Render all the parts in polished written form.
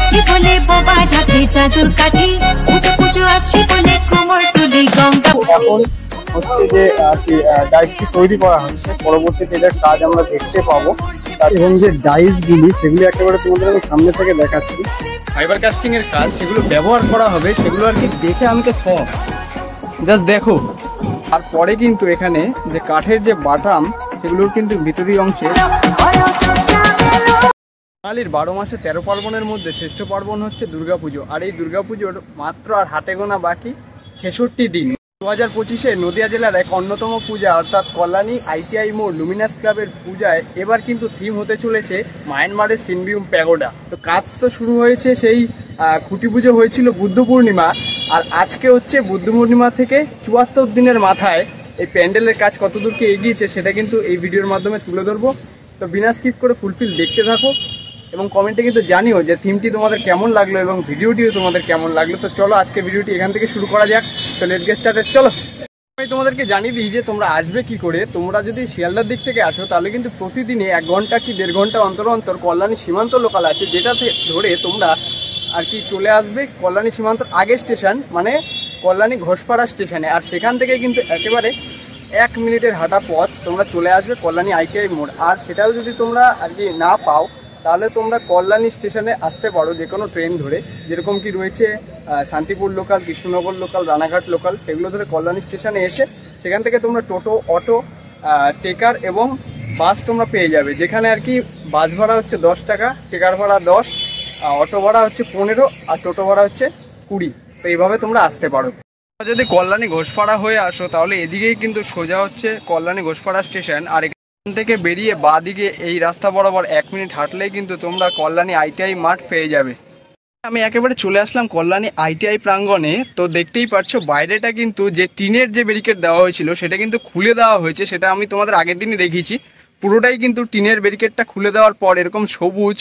আসছে বলে বোবা ঢাকে চাদর কাঠি, পুজো পুজো আসছে বলে কোমর তুলি গঙ্গা। এখন হচ্ছে যে ডাইসটি তৈরি করা হচ্ছে, পরবর্তীতে এটার কাজ আমরা দেখতে পাবো এবং যে ডাইসগুলি সেগুলি একেবারে তোমাদের আমি সামনে থেকে দেখাচ্ছি। ফাইবার কাস্টিং এর কাজ সেগুলো ব্যবহার করা হবে, সেগুলো আর কি দেখে আমি তো জাস্ট দেখো। আর পরে কিন্তু এখানে যে কাঠের যে বাটাম সেগুলোর কিন্তু ভিতরি অংশে বাঙালির 12 মাসে 13 পার্বণের মধ্যে শ্রেষ্ঠ পার্বণ হচ্ছে দুর্গাপুজো। আর এই দুর্গাপুজোর মাত্র আর হাতে গোনা বাকি 66 দিন। 2025-এ নদিয়া জেলার এক অন্যতম পূজা অর্থাৎ কল্যাণী ITI মোড় লুমিনাস ক্লাবের পূজায় এবার কিন্তু থিম হতে চলেছে মায়ানমারের সিনবিউম প্যাগোডা। তো কাজ তো শুরু হয়েছে, সেই খুঁটি পুজো হয়েছিল বুদ্ধ পূর্ণিমা, আর আজকে হচ্ছে বুদ্ধ পূর্ণিমা থেকে 74 দিনের মাথায় এই প্যান্ডেলের কাজ কতদূর কি এগিয়েছে সেটা কিন্তু এই ভিডিওর মাধ্যমে তুলে ধরবো। তো বিনা স্কিপ করে ফুলফিল দেখতে থাকো এবং কমেন্টে কিন্তু জানিও যে থিমটি তোমাদের কেমন লাগলো এবং ভিডিওটিও তোমাদের কেমন লাগলো। তো চলো আজকে ভিডিওটি এখান থেকে শুরু করা যাক। তো লেটস গেট স্টার্টেড। চলো আমি তোমাদেরকে জানিয়ে দিই যে তোমরা আসবে কি করে। তোমরা যদি শিয়ালদার দিক থেকে আসো তাহলে কিন্তু প্রতিদিনে 1 ঘন্টা কি 1.5 ঘন্টা অন্তর অন্তর কল্যাণী সীমান্ত লোকাল আছে, যেটা ধরে তোমরা আর কি চলে আসবে কল্যাণী সীমান্তর আগের স্টেশন মানে কল্যাণী ঘোষপাড়া স্টেশনে। আর সেখান থেকে কিন্তু একেবারে 1 মিনিটের হাঁটা পথ তোমরা চলে আসবে কল্যাণী ITI মোড়। আর সেটাও যদি তোমরা আর কি না পাও তাহলে তোমরা কল্যাণী স্টেশনে আসতে পারো যে কোনো ট্রেন ধরে, যেরকম কি রয়েছে Shantipur local, Krishnanagar local, Ranaghat local, সেগুলো ধরে কল্যাণী স্টেশনে এসে সেখান থেকে তোমরা টোটো, অটো, টেকার এবং বাস তোমরা পেয়ে যাবে। যেখানে আর কি বাস ভাড়া হচ্ছে 10 টাকা, টেকার ভাড়া 10, অটো ভাড়া হচ্ছে 15 আর টোটো ভাড়া হচ্ছে 20। তো এইভাবে তোমরা আসতে পারো। যদি কল্যাণী ঘোষপাড়া হয়ে আসো তাহলে এদিকেই কিন্তু সোজা হচ্ছে কল্যাণী ঘোষপাড়া স্টেশন। আর এখান থেকে বেরিয়ে বাঁ দিকে এই রাস্তা বরাবর 1 মিনিট হাঁটলেই কিন্তু তোমরা কল্যাণী ITI মাঠ পেয়ে যাবে। আমি একেবারে চলে আসলাম কল্যাণী ITI প্রাঙ্গণে। তো দেখতেই পাচ্ছো বাইরেটা কিন্তু যে টিনের যে ব্যারিকেড দেওয়া হয়েছিল সেটা কিন্তু খুলে দেওয়া হয়েছে, সেটা আমি তোমাদের আগের দিনই দেখিয়েছি। পুরোটাই কিন্তু টিনের ব্যারিকেডটা খুলে দেওয়ার পর এরকম সবুজ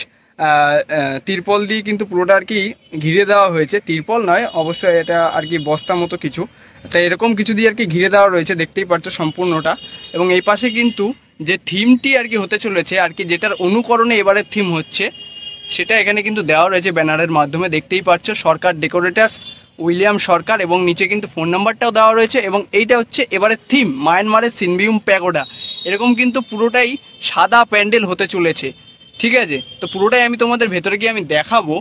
তিরপল দিয়ে কিন্তু পুরোটা আর কি ঘিরে দেওয়া হয়েছে। তিরপল নয় অবশ্যই, এটা আর কি বস্তা মতো কিছু, তাই এরকম কিছু দিয়ে আর কি ঘিরে দেওয়া রয়েছে, দেখতেই পাচ্ছ সম্পূর্ণটা। এবং এই পাশে কিন্তু যে থিমটি আর কি হতে চলেছে আর কি যেটার অনুকরণে এবারের থিম হচ্ছে সেটা এখানে কিন্তু দেওয়া রয়েছে ব্যানারের মাধ্যমে, দেখতেই পাচ্ছ সরকার ডেকোরেটার্স উইলিয়াম সরকার, এবং নিচে কিন্তু ফোন নাম্বারটাও দেওয়া রয়েছে। এবং এইটা হচ্ছে এবারের থিম মায়ানমারের সিনবিউম প্যাগোডা। এরকম কিন্তু পুরোটাই সাদা প্যান্ডেল হতে চলেছে, ঠিক আছে। তো পুরোটাই আমি তোমাদের ভেতরে গিয়ে আমি দেখাবো।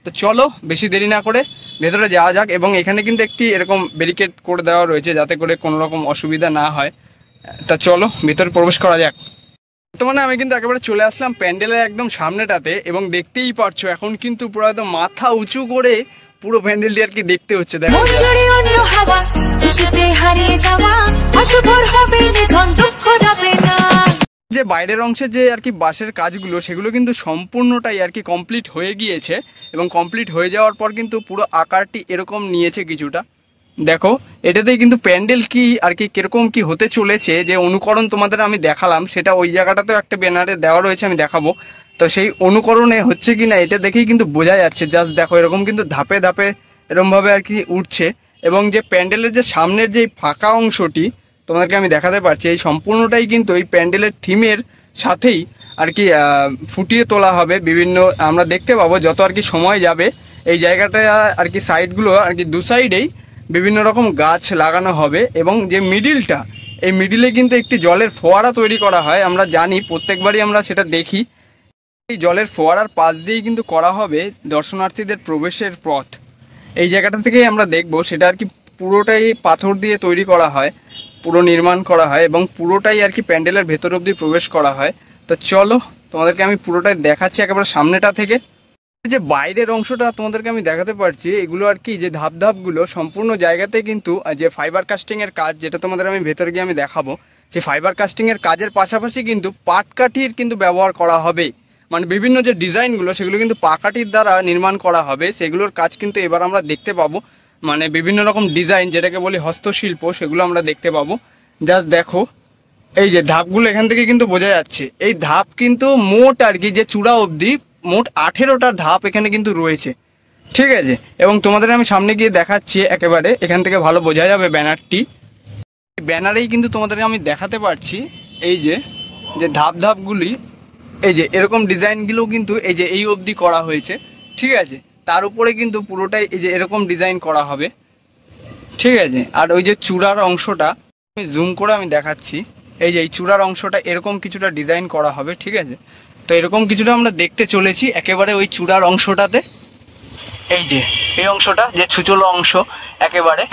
তো চলো বেশি দেরি না করে ভেতরে যাওয়া যাক। এবং এখানে কিন্তু একটি এরকম ব্যারিকেড করে দেওয়া রয়েছে যাতে করে কোনো রকম অসুবিধা না হয়। তা চলো ভেতরে প্রবেশ করা যাক। বর্তমানে আমি কিন্তু একেবারে চলে আসলাম প্যান্ডেলের একদম সামনেটাতে এবং দেখতেই পারছো এখন কিন্তু পুরো একদম মাথা উঁচু করে পুরো প্যান্ডেলটি আর কি দেখতে হচ্ছে। দেখো যে বাইরের অংশে যে আর কি বাঁশের কাজগুলো সেগুলো কিন্তু সম্পূর্ণটাই আর কি কমপ্লিট হয়ে গিয়েছে এবং কমপ্লিট হয়ে যাওয়ার পর কিন্তু পুরো আকারটি এরকম নিয়েছে কিছুটা। দেখো এটাতেই কিন্তু প্যান্ডেল কি আর কি কিরকম কি হতে চলেছে যে অনুকরণ তোমাদের আমি দেখালাম সেটা ওই জায়গাটাতেও একটা ব্যানারে দেওয়া রয়েছে, আমি দেখাবো। তো সেই অনুকরণে হচ্ছে কি না এটা দেখেই কিন্তু বোঝা যাচ্ছে। জাস্ট দেখো এরকম কিন্তু ধাপে ধাপে এরকমভাবে আর কি উঠছে। এবং যে প্যান্ডেলের যে সামনের যে ফাঁকা অংশটি তোমাদেরকে আমি দেখাতে পারছি, এই সম্পূর্ণটাই কিন্তু এই প্যান্ডেলের থিমের সাথেই আর কি ফুটিয়ে তোলা হবে। বিভিন্ন আমরা দেখতে পাবো যত আর কি সময় যাবে এই জায়গাটা আর কি সাইডগুলো আর কি দু সাইডেই বিভিন্ন রকম গাছ লাগানো হবে। এবং যে মিডিলটা, এই মিডিলে কিন্তু একটি জলের ফোয়ারা তৈরি করা হয়, আমরা জানি প্রত্যেকবারই আমরা সেটা দেখি। এই জলের ফোয়ারার পাশ দিয়েই কিন্তু করা হবে দর্শনার্থীদের প্রবেশের পথ। এই জায়গাটা থেকেই আমরা দেখব, সেটা আর কি পুরোটাই পাথর দিয়ে তৈরি করা হয়, পুরো নির্মাণ করা হয় এবং পুরোটাই আর কি প্যান্ডেলের ভেতর অবধি প্রবেশ করা হয়। তো চলো তোমাদেরকে আমি পুরোটাই দেখাচ্ছি একেবারে সামনেটা থেকে। যে বাইরের অংশটা তোমাদেরকে আমি দেখাতে পারছি, এগুলো আর কি যে ধাপ ধাপগুলো সম্পূর্ণ জায়গাতে কিন্তু যে ফাইবার কাস্টিং এর কাজ, যেটা তোমাদের আমি ভেতরে গিয়ে আমি দেখাবো, সেই ফাইবার কাস্টিং এর কাজের পাশাপাশি কিন্তু পাটকাঠির কিন্তু ব্যবহার করা হবে। মানে বিভিন্ন যে ডিজাইনগুলো সেগুলো কিন্তু পাটকাঠির দ্বারা নির্মাণ করা হবে, সেগুলোর কাজ কিন্তু এবার আমরা দেখতে পাবো। মানে বিভিন্ন রকম ডিজাইন যেটাকে বলি হস্তশিল্প, সেগুলো আমরা দেখতে পাবো। জাস্ট দেখো এই যে ধাপগুলো এখান থেকে কিন্তু বোঝা যাচ্ছে, এই ধাপ কিন্তু মোট আর কি যে চূড়া অবধি মোট 18টা ধাপ এখানে কিন্তু রয়েছে, ঠিক আছে। এবং তোমাদের আমি সামনে গিয়ে দেখাচ্ছি, একেবারে এখান থেকে ভালো বোঝা যাবে ব্যানারটি। ব্যানারেই কিন্তু তোমাদের আমি দেখাতে পারছি এই যে যে ধাপগুলি, এই যে এরকম ডিজাইনগুলো কিন্তু এই যে এই অবধি করা হয়েছে, ঠিক আছে, তার উপরে কিন্তু পুরোটাই এই যে এরকম ডিজাইন করা হবে, ঠিক আছে। আর ওই যে চূড়ার অংশটা আমি জুম করে আমি দেখাচ্ছি, এই যে এই চূড়ার অংশটা এরকম কিছুটা ডিজাইন করা হবে, ঠিক আছে। তো এরকম কিছুটা আমরা দেখতে চলেছি একেবারে ওই চূড়ার অংশটাতে, এই যে এই অংশটা যে ছুচলো অংশ একেবারে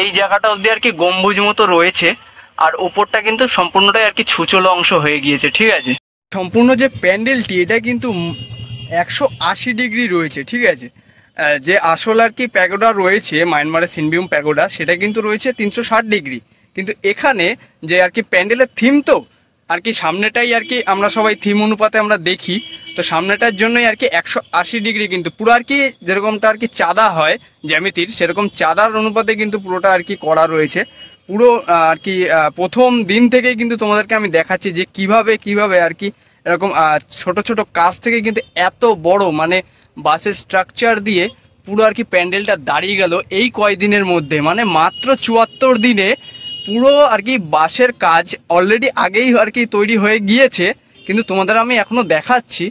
এই জায়গাটা অবধি আর কি গম্বুজ মতো রয়েছে, আর উপরটা কিন্তু সম্পূর্ণটাই আর কি ছুচলো অংশ হয়ে গিয়েছে, ঠিক আছে। সম্পূর্ণ যে প্যান্ডেলটি এটা কিন্তু 180 ডিগ্রি রয়েছে, ঠিক আছে। যে আসল আর কি প্যাগোডা রয়েছে মায়ানমারের সিনবিউম প্যাগোডা, সেটা কিন্তু রয়েছে 360 ডিগ্রি। কিন্তু এখানে যে আর কি প্যান্ডেলের থিম তো আর কি সামনেটাই আর কি আমরা সবাই থিম অনুপাতে আমরা দেখি, তো সামনেটার জন্যই আর কি 180 ডিগ্রি কিন্তু পুরো আর কি যেরকমটা আর কি চাঁদা হয় জ্যামিতির, সেরকম চাঁদার অনুপাতে কিন্তু পুরোটা আর কি করা রয়েছে। পুরো আর কি প্রথম দিন থেকেই কিন্তু তোমাদেরকে আমি দেখাচ্ছি যে কিভাবে আর কি এরকম ছোট ছোট কাজ থেকে কিন্তু এত বড় মানে বাসের স্ট্রাকচার দিয়ে পুরো আর কি প্যান্ডেলটা দাঁড়িয়ে গেল এই কয়দিনের মধ্যে, মানে মাত্র 74 দিনে পুরো আর কি বাসের কাজ অলরেডি আগেই আর কি তৈরি হয়ে গিয়েছে, কিন্তু তোমাদের আমি এখনো দেখাচ্ছি।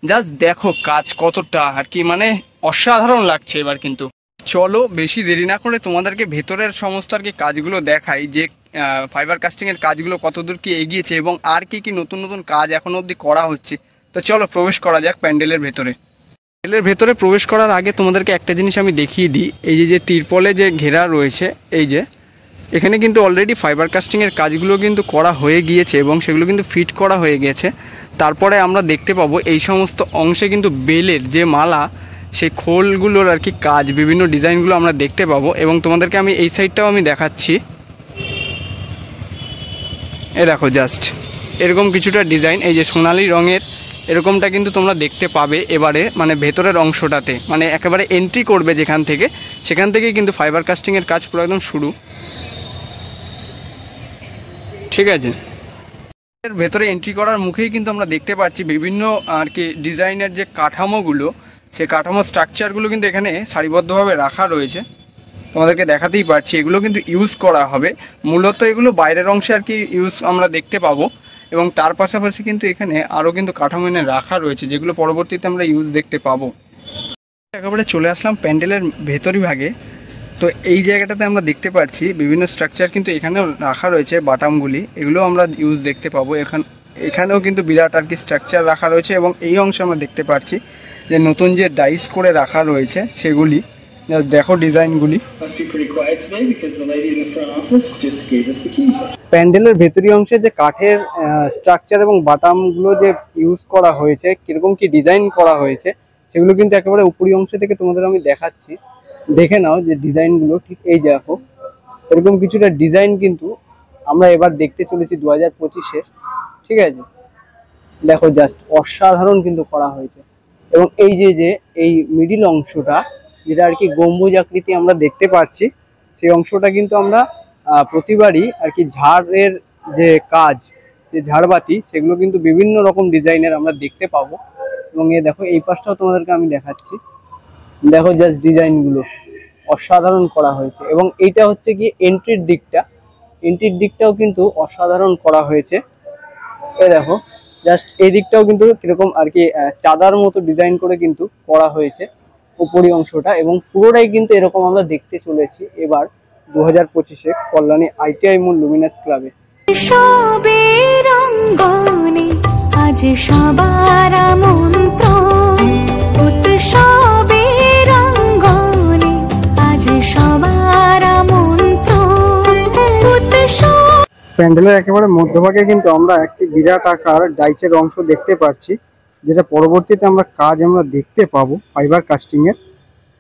জাস্ট দেখো কাজ কতটা আর কি মানে অসাধারণ লাগছে। এবার কিন্তু চলো বেশি দেরি না করে তোমাদেরকে ভেতরের সমস্ত আর কি কাজগুলো দেখাই, যে ফাইবার কাস্টিং এর কাজগুলো কতদূর কি এগিয়েছে এবং আর কি কি নতুন নতুন কাজ এখনো অবধি করা হচ্ছে। তো চলো প্রবেশ করা যাক প্যান্ডেলের ভেতরে। প্যান্ডেলের ভেতরে প্রবেশ করার আগে তোমাদেরকে একটা জিনিস আমি দেখিয়ে দিই, এই যে তিরপলে যে ঘেরা রয়েছে, এই যে এখানে কিন্তু অলরেডি ফাইবার কাস্টিংয়ের কাজগুলো কিন্তু করা হয়ে গিয়েছে এবং সেগুলো কিন্তু ফিট করা হয়ে গেছে। তারপরে আমরা দেখতে পাবো এই সমস্ত অংশে কিন্তু বেলের যে মালা সেই খোলগুলোর আর কি কাজ বিভিন্ন ডিজাইনগুলো আমরা দেখতে পাবো। এবং তোমাদেরকে আমি এই সাইডটাও আমি দেখাচ্ছি, এ দেখো জাস্ট এরকম কিছুটা ডিজাইন, এই যে সোনালি রঙের এরকমটা কিন্তু তোমরা দেখতে পাবে এবারে মানে ভেতরের অংশটাতে, মানে একেবারে এন্ট্রি করবে যেখান থেকে সেখান থেকেই কিন্তু ফাইবার কাস্টিংয়ের কাজ পুরো একদম শুরু, ঠিক আছে। এর ভেতরে এন্ট্রি করার মুখেই কিন্তু আমরা দেখতে পাচ্ছি বিভিন্ন আর কি ডিজাইনের যে কাঠামোগুলো, সেই কাঠামো স্ট্রাকচারগুলো কিন্তু এখানে সারিবদ্ধভাবে রাখা রয়েছে, তোমাদেরকে দেখাতেই পারছি। এগুলো কিন্তু ইউজ করা হবে, মূলত এগুলো বাইরের অংশে আর কি ইউজ আমরা দেখতে পাবো। এবং তার পাশাপাশি কিন্তু এখানে আরও কিন্তু কাঠামো এনে রাখা রয়েছে যেগুলো পরবর্তীতে আমরা ইউজ দেখতে পাবো। একেবারে চলে আসলাম প্যান্ডেলের ভেতরি ভাগে। তো এই জায়গাটাতে আমরা দেখতে পাচ্ছি বিভিন্ন স্ট্রাকচার কিন্তু এখানেও রাখা রয়েছে, বাটামগুলি এগুলো আমরা ইউজ দেখতে পাবো। এখানেও কিন্তু বিরাট আর কি স্ট্রাকচার রাখা রয়েছে এবং এই অংশে আমরা দেখতে পাচ্ছি যে নতুন যে ডাইস করে রাখা রয়েছে সেগুলি, দেখো ডিজাইনগুলি। প্যান্ডেলের ভেতরি অংশে যে কাঠের স্ট্রাকচার এবং বাটামগুলো যে ইউজ করা হয়েছে, কিরকম কি ডিজাইন করা হয়েছে সেগুলো কিন্তু একেবারে উপরি অংশ থেকে তোমাদের আমি দেখাচ্ছি, দেখে নাও যে ডিজাইনগুলো ঠিক এই দেখো এরকম কিছুটা ডিজাইন কিন্তু আমরা এবার দেখতে চলেছি 2025-এ, ঠিক আছে। দেখো জাস্ট অসাধারণ কিন্তু করা হয়েছে। এবং এই যে এই মিডিল অংশটা যেটা আর কি গম্বুজ আকৃতি আমরা দেখতে পাচ্ছি, সেই অংশটা কিন্তু আমরা প্রতিবারই আর কি ঝাড়ের যে কাজ, যে ঝাড়বাতি সেগুলো কিন্তু বিভিন্ন রকম ডিজাইনের আমরা দেখতে পাবো। এবং এ দেখো এই পাশটাও তোমাদেরকে আমি দেখাচ্ছি, দেখো জাস্ট ডিজাইনগুলো অসাধারণ করা হয়েছে। এবং এইটা হচ্ছে কি এন্ট্রির দিকটাও কিন্তু অসাধারণ করা হয়েছে। এই দেখো জাস্ট এই দিকটাও কিন্তু কিরকম আর কি চাঁদার মতো ডিজাইন করে কিন্তু করা হয়েছে উপরি অংশটা, এবং পুরোটাই কিন্তু এরকম আমরা দেখতে চলেছি এবার 2025-এ কল্যাণী ITI মোড় লুমিনাস ক্লাবে। সবের অঙ্গনে আজ সবার আমন্ত্রণ, উৎসবের অঙ্গনে আজ সবার আমন্ত্রণ। প্যান্ডেলের একেবারে মধ্যভাগে কিন্তু আমরা একটি বিরাট আকার ডাইচের অংশ দেখতে পাচ্ছি, যেটা পরবর্তীতে আমরা দেখতে পাবো ফাইবার কাস্টিং এর।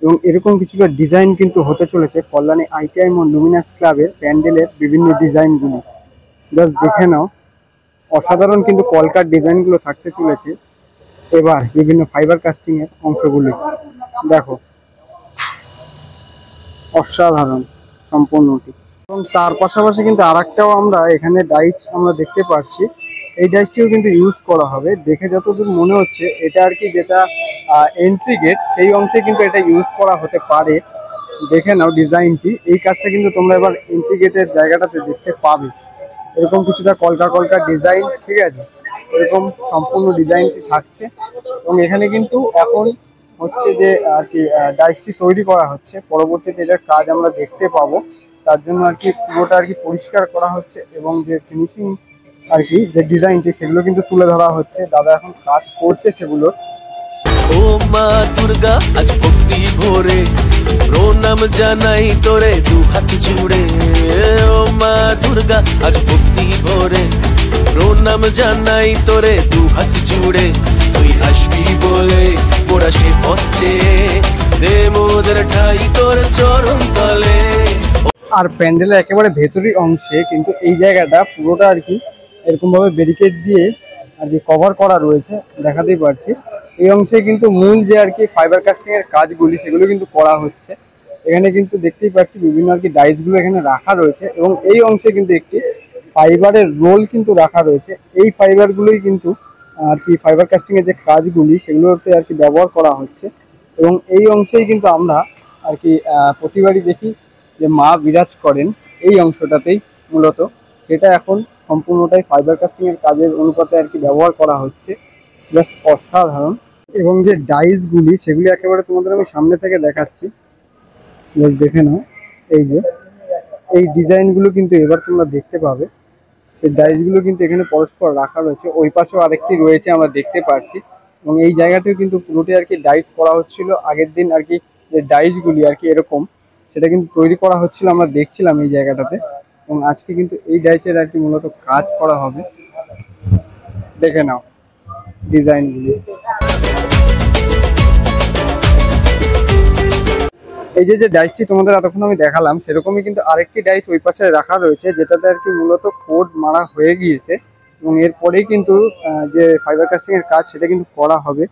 এবং এরকম কিছুটা ডিজাইন কিন্তু হতে চলেছে কল্যাণী ITI মোড় লুমিনাস ক্লাবের প্যান্ডেলের বিভিন্ন ডিজাইনগুলি। জাস্ট দেখে নাও অসাধারণ কিন্তু কলকার ডিজাইনগুলো থাকতে চলেছে এবার বিভিন্ন ফাইবার কাস্টিং এর অংশগুলি, দেখো অসাধারণ সম্পূর্ণটি। এবং তার পাশাপাশি কিন্তু আরেকটাও আমরা এখানে ডাইচ আমরা দেখতে পাচ্ছি, এই ডাইচটিও কিন্তু ইউজ করা হবে। দেখে যতদূর মনে হচ্ছে এটা আর কি যেটা এন্ট্রি গেট সেই অংশে কিন্তু এটা ইউজ করা হতে পারে। দেখে নাও ডিজাইনটি, এই কাজটা কিন্তু তোমরা এবার এন্ট্রি গেটের জায়গাটাতে দেখতে পাবে। এরকম কিছুটা কলকা ডিজাইন, ঠিক আছে, এরকম সম্পূর্ণ ডিজাইনটি থাকছে। এবং এখানে কিন্তু এখন হচ্ছে যে আর কি ডাইসটি তৈরি করা হচ্ছে, পরবর্তীতে এটার কাজ আমরা দেখতে পাবো। তার জন্য আর কি পুরোটা আর কি পরিষ্কার করা হচ্ছে এবং যে ফিনিশিং আর কি যে ডিজাইনটি সেগুলো কিন্তু তুলে ধরা হচ্ছে। দাদা এখন কাজ করছে সেগুলো। ও মা দুর্গা আজ ভক্তি ভরে প্রণাম জানাই তোরে দু হাত জুড়ে। ও মা দুর্গা আজ ভক্তি ভরে প্রণাম জানাই তোরে দু হাত জুড়ে। তুই আসবি বলে ওরা সে পথ চেয়ে দে মোদের ঠাই তোর চরণ তলে। আর প্যান্ডেলের একেবারে ভেতরের অংশে কিন্তু এই জায়গাটা পুরোটা আর কি এরকম ভাবে ব্যারিকেড দিয়ে আর কি কভার করা রয়েছে, দেখাতেই পারছি। এই অংশে কিন্তু মূল যে আর কি ফাইবার কাস্টিং এর কাজগুলি সেগুলো কিন্তু করা হচ্ছে। এখানে কিন্তু দেখতেই পাচ্ছি বিভিন্ন আর কি ডাইসগুলো এখানে রাখা রয়েছে এবং এই অংশে কিন্তু একটি ফাইবারের রোল কিন্তু রাখা রয়েছে। এই ফাইবারগুলোই কিন্তু আর কি ফাইবার কাস্টিং এর যে কাজগুলি সেগুলোতে আর কি ব্যবহার করা হচ্ছে এবং এই অংশেই কিন্তু আমরা আর কি প্রতিবারই দেখি যে মা বিরাজ করেন এই অংশটাতেই মূলত। সেটা এখন সম্পূর্ণটাই ফাইবার কাস্টিং এর কাজের অনুপাতে আর কি ব্যবহার করা হচ্ছে। জাস্ট অসাধারণ। এবং যে ডাইসগুলি সেগুলি একেবারে তোমাদের আমি সামনে থেকে দেখাচ্ছি, জাস্ট দেখে নাও। এই যে এই ডিজাইনগুলো কিন্তু এবার তোমরা দেখতে পাবে। সেই ডাইসগুলো কিন্তু এখানে পরস্পর রাখা রয়েছে, ওই পাশেও আরেকটি রয়েছে আমরা দেখতে পাচ্ছি। এবং এই জায়গাটিও কিন্তু পুরোটি আর কি ডাইস করা হচ্ছিল আগের দিন আর কি। যে ডাইসগুলি আর কি এরকম সেটা কিন্তু তৈরি করা হচ্ছিল, আমরা দেখছিলাম এই জায়গাটাতে। এবং আজকে কিন্তু এই ডাইসের আর কি মূলত কাজ করা হবে, দেখে নাও ডিজাইনগুলি। এই যে ডাইসটি তোমাদের এতক্ষণ আমি দেখালাম সেরকমই কিন্তু আরেকটি ডাইস ওই পাশে রাখা রয়েছে, যেটাতে আর কি মূলত কোড মারা হয়ে গিয়েছে এবং এরপরেই কিন্তু যে ফাইবার কাস্টিং এর কাজ সেটা কিন্তু করা হবে।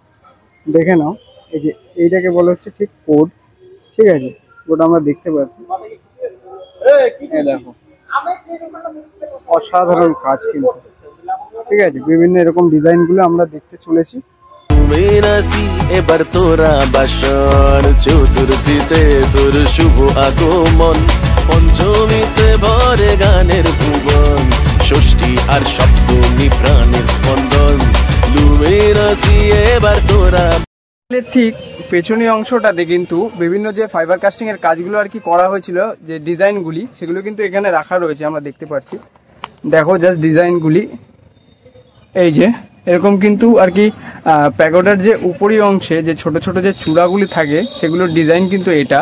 দেখে নাও, এই যে এইটাকে বলা হচ্ছে ঠিক কোড, ঠিক আছে? ওটা আমরা দেখতে পাচ্ছি, দেখো অসাধারণ কাজ কিন্তু, ঠিক আছে? বিভিন্ন এরকম ডিজাইনগুলো আমরা দেখতে চলেছি। মেরাসি এবার তোরা বাসন চতুর্থীতে তোর শুভ আগমন, পঞ্চমীতে ভরে গানের ভুবন, ষষ্ঠী আর সপ্তমী প্রাণের স্পন্দন। লুমেরাসি এবার তোরা। ঠিক পেছনের অংশটাতে কিন্তু বিভিন্ন যে ফাইবার কাস্টিং এর কাজগুলো আর কি করা হয়েছিল, যে ডিজাইনগুলি সেগুলো কিন্তু এখানে রাখা রয়েছে, আমরা দেখতে পাচ্ছি। দেখো জাস্ট ডিজাইনগুলি, এই যে এরকম কিন্তু আর কি প্যাগোডার যে উপরি অংশে যে ছোট ছোট যে চূড়াগুলি থাকে সেগুলোর ডিজাইন কিন্তু এটা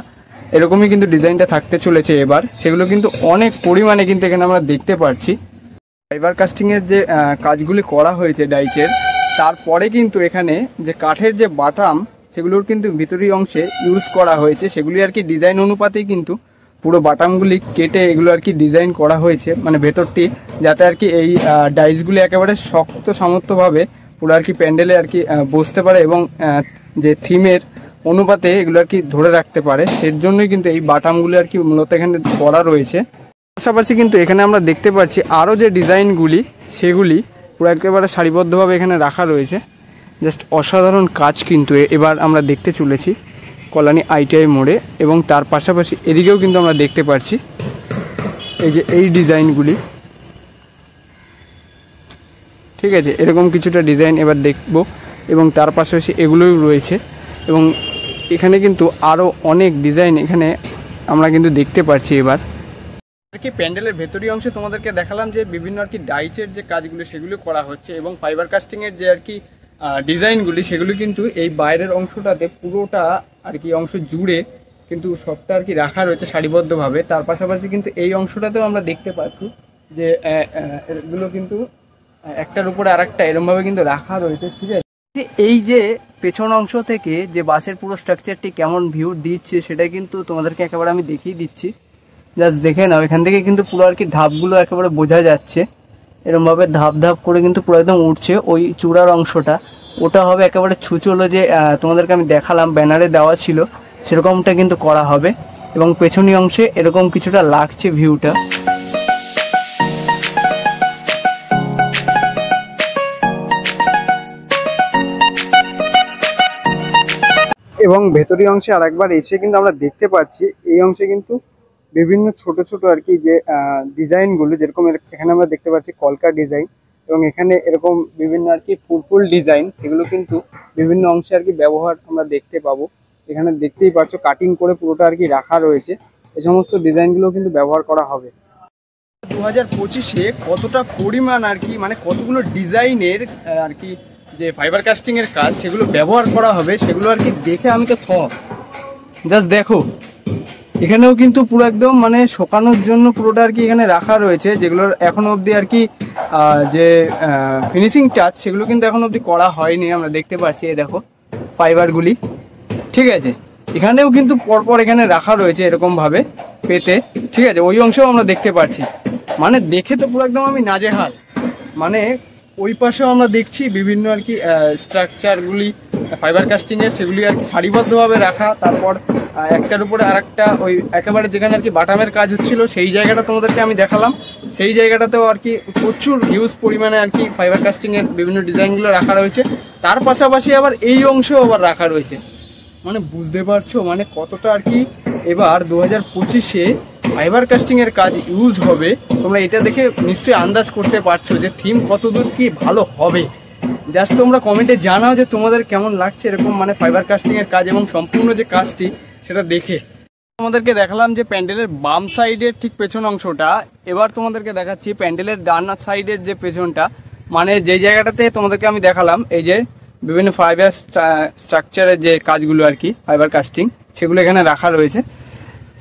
এরকমই কিন্তু ডিজাইনটা থাকতে চলেছে এবার। সেগুলো কিন্তু অনেক পরিমাণে কিন্তু এখানে আমরা দেখতে পাচ্ছি। ফাইবার কাস্টিং এর যে কাজগুলি করা হয়েছে ডাইসের, তারপরে কিন্তু এখানে যে কাঠের যে বাটাম সেগুলোর কিন্তু ভিতরি অংশে ইউজ করা হয়েছে, সেগুলি আর কি ডিজাইন অনুপাতেই কিন্তু পুরো বাটামগুলি কেটে এগুলো আর কি ডিজাইন করা হয়েছে, মানে ভেতরটি যাতে আর কি এই ডাইসগুলি একেবারে শক্ত সামর্থ্যভাবে পুরো আর কি প্যান্ডেলে আর কি বসতে পারে এবং যে থিমের অনুপাতে এগুলো আর কি ধরে রাখতে পারে, সের জন্যই কিন্তু এই বাটামগুলি আর কি মূলত এখানে করা রয়েছে। পাশাপাশি কিন্তু এখানে আমরা দেখতে পাচ্ছি আরও যে ডিজাইনগুলি সেগুলি পুরো একেবারে সারিবদ্ধভাবে এখানে রাখা রয়েছে। জাস্ট অসাধারণ কাজ কিন্তু এবার আমরা দেখতে চলেছি কল্যাণী ITI মোড়ে। এবং তার পাশাপাশি এদিকেও কিন্তু আমরা দেখতে পাচ্ছি এই যে এই ডিজাইনগুলি, ঠিক আছে? এরকম কিছুটা ডিজাইন এবার দেখব এবং তার পাশাপাশি এগুলোও রয়েছে এবং এখানে কিন্তু আরও অনেক ডিজাইন এখানে আমরা কিন্তু দেখতে পাচ্ছি এবার আর কি। প্যান্ডেলের ভেতরীয় অংশে তোমাদেরকে দেখালাম যে বিভিন্ন আর কি ডাইচের যে কাজগুলো সেগুলো করা হচ্ছে এবং ফাইবার কাস্টিং এর যে আর কি ডিজাইনগুলি সেগুলো কিন্তু এই বাইরের অংশটাতে পুরোটা আর কি অংশ জুড়ে কিন্তু সবটা আর কি রাখা রয়েছে সারিবদ্ধভাবে। তার পাশাপাশি কিন্তু এই অংশটাতেও আমরা দেখতে পাচ্ছি যে এগুলো কিন্তু একটার উপরে আরেকটা এরকমভাবে কিন্তু রাখা রয়েছে, ঠিক আছে? এই যে পেছন অংশ থেকে যে বাসের পুরো স্ট্রাকচারটি কেমন ভিউ দিচ্ছে সেটা কিন্তু তোমাদেরকে একেবারে আমি দেখিয়ে দিচ্ছি। জাস্ট দেখে নাও, এখান থেকে কিন্তু পুরো আর কি ধাপগুলো একেবারে বোঝা যাচ্ছে, এরকম ভাবে ধাপ ধাপ করে কিন্তু পুরো একদম উঠছে। ওই চূড়ার অংশটা ওটা হবে একেবারে ছুচলো, যে তোমাদেরকে আমি দেখালাম ব্যানারে দেওয়া ছিল সেরকমটা কিন্তু করা হবে এবং পেছনী অংশে এরকম কিছুটা লাগছে ভিউটা। এবং ভেতরীয় অংশে আরেকবার এসে কিন্তু আমরা দেখতে পাচ্ছি এই অংশে কিন্তু বিভিন্ন ছোট ছোট আর কি যে ডিজাইনগুলো, যেরকম এখানে আমরা দেখতে পাচ্ছি কলকা ডিজাইন এবং এখানে এরকম বিভিন্ন আর কি ফুল ডিজাইন, সেগুলো কিন্তু বিভিন্ন অংশে আর কি ব্যবহার আমরা দেখতে পাবো। এখানে দেখতেই পাচ্ছ কাটিং করে পুরোটা আর কি রাখা রয়েছে, এই সমস্ত ডিজাইনগুলো কিন্তু ব্যবহার করা হবে। 2025-এ কতটা পরিমাণ আর কি মানে কতগুলো ডিজাইনের আর কি যে ফাইবার কাস্টিং এর কাজ সেগুলো ব্যবহার করা হবে, সেগুলো আর কি দেখে আমি তো জাস্ট দেখো। এখানেও কিন্তু পুরো একদম মানে শোকানোর জন্য পুরোটা আর কি এখানে রাখা রয়েছে, যেগুলোর এখনো অবধি আর কি যে ফিনিশিং টাচ সেগুলো কিন্তু এখনো অবধি করা হয়নি। আমরা দেখতে পাচ্ছি এই দেখো ফাইবারগুলি, ঠিক আছে। এখানেও কিন্তু পরপর এখানে রাখা রয়েছে এরকম ভাবে পেতে, ঠিক আছে। ওই অংশেও আমরা দেখতে পাচ্ছি, মানে দেখে তো পুরো একদম আমি নাজেহাল। মানে ওই পাশেও আমরা দেখছি বিভিন্ন আর কি স্ট্রাকচারগুলি ফাইবার কাস্টিং এর, সেগুলি আর কি সারিবদ্ধভাবে রাখা। তারপর একটার উপরে আরেকটা ওই একেবারে যেখানে আর কি বাটামের কাজ হচ্ছিল সেই জায়গাটা তোমাদেরকে আমি দেখালাম, সেই জায়গাটাতেও আর কি প্রচুর হিউজ পরিমাণে আর কি ফাইবার কাস্টিং এর বিভিন্ন ডিজাইনগুলো রাখা রয়েছে। তার পাশাপাশি আবার এই অংশেও আবার রাখা রয়েছে। মানে বুঝতে পারছো মানে কতটা আর কি এবার 2025-এ ফাইবার কাস্টিং এর কাজ ইউজ হবে। তোমরা এটা দেখে নিশ্চয়ই আন্দাজ করতে পারছো যে থিম কতদূর কি ভালো হবে। জাস্ট তোমরা কমেন্টে জানাও যে তোমাদের কেমন লাগছে এরকম মানে ফাইবার কাস্টিং এর কাজ এবং সম্পূর্ণ যে কাজটি সেটা দেখে। তোমাদেরকে দেখালাম যে প্যান্ডেলের বাম সাইডের ঠিক পেছন অংশটা, এবার তোমাদেরকে দেখাচ্ছি প্যান্ডেলের ডান সাইডের যে পেছনটা, মানে যে জায়গাটাতে তোমাদেরকে আমি দেখালাম এই যে বিভিন্ন ফাইবার স্ট্রাকচারের যে কাজগুলো আর কি ফাইবার কাস্টিং সেগুলো এখানে রাখা রয়েছে।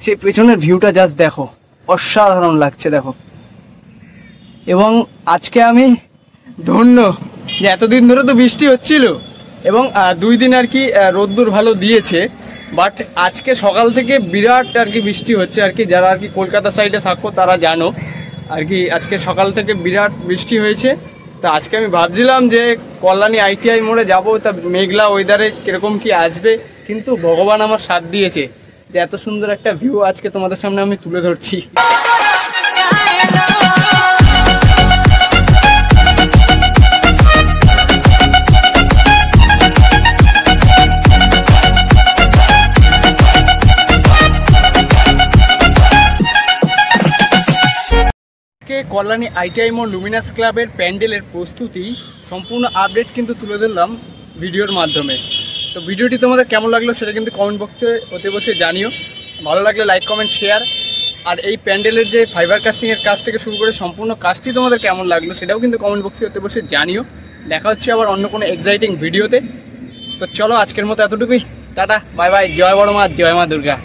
সেই পেছনের ভিউটা জাস্ট দেখো, অসাধারণ লাগছে দেখো। এবং আজকে আমি ধন্য যে এতদিন ধরে তো বৃষ্টি হচ্ছিল এবং 2 দিন আর কি রোদ্দুর ভালো দিয়েছে, বাট আজকে সকাল থেকে বিরাট আর কি বৃষ্টি হচ্ছে আর কি। যারা আর কি কলকাতা সাইডে থাকো তারা জানো আর কি আজকে সকাল থেকে বিরাট বৃষ্টি হয়েছে। তা আজকে আমি ভাবছিলাম যে কল্যাণী ITI মোড়ে যাবো, তা মেঘলা ওয়েদারে কিরকম কি আসবে, কিন্তু ভগবান আমার সাথ দিয়েছে যে এত সুন্দর একটা ভিউ আজকে তোমাদের সামনে আমি তুলে ধরছি। কল্যাণী ITI মোড় লুমিনাস ক্লাবের প্যান্ডেলের প্রস্তুতি সম্পূর্ণ আপডেট কিন্তু তুলে ধরলাম ভিডিওর মাধ্যমে। তো ভিডিওটি তোমাদের কেমন লাগলো সেটা কিন্তু কমেন্ট বক্সে অতি অবশ্যই জানিও। ভালো লাগলে লাইক কমেন্ট শেয়ার। আর এই প্যান্ডেলের যে ফাইবার কাস্টিং এর কাজ থেকে শুরু করে সম্পূর্ণ কাজটি তোমাদের কেমন লাগলো সেটাও কিন্তু কমেন্ট বক্সে অতি অবশ্যই জানিও। দেখা হচ্ছে আবার অন্য কোনো এক্সাইটিং ভিডিওতে। তো চলো আজকের মতো এতটুকুই, টাটা বাই বাই, জয় বড় মা, জয় মা দুর্গা।